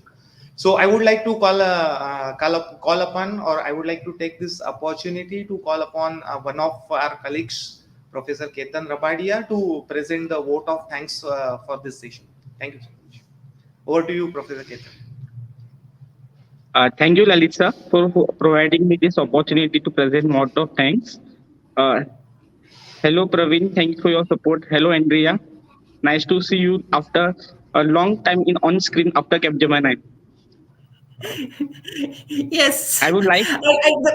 Speaker 1: So I would like to call upon, or I would like to take this opportunity to call upon one of our colleagues, Professor Ketan Rabadia, to present the vote of thanks for this session. Thank you so much. Over to you, Professor Ketan.
Speaker 4: Thank you, Lalit sir, for providing me this opportunity to present vote of thanks. Hello, Praveen. Thank you for your support. Hello, Andrea. Nice to see you after a long time on screen after Capgemini.
Speaker 2: Yes.
Speaker 4: I would like.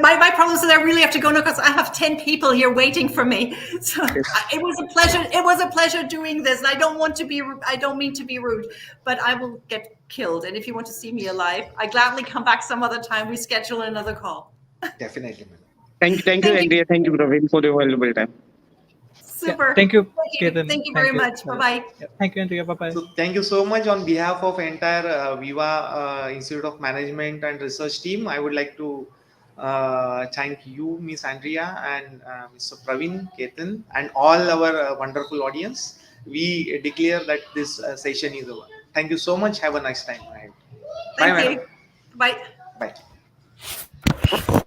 Speaker 2: My problem is that I really have to go now because I have 10 people here waiting for me. So
Speaker 4: Yes.
Speaker 2: It was a pleasure. It was a pleasure doing this. And I don't mean to be rude, but I will get killed. And if you want to see me alive, I gladly come back some other time. We schedule another call.
Speaker 1: Definitely, madam.
Speaker 4: Thank you, Andrea. Thank you, Praveen, for your valuable time.
Speaker 2: Super.
Speaker 3: Yeah, thank you, Ketan.
Speaker 2: Thank you very much. Bye-bye.
Speaker 3: Yeah, thank you, Andrea. Bye-bye.
Speaker 1: So thank you so much on behalf of entire VIVA Institute of Management and Research team. I would like to thank you, Miss Andrea, and Mr. Praveen, Ketan, and all our wonderful audience. We declare that this session is over. Thank you so much. Have a nice time. Bye,
Speaker 2: Thank
Speaker 1: madam.
Speaker 2: you. Bye.
Speaker 1: Bye.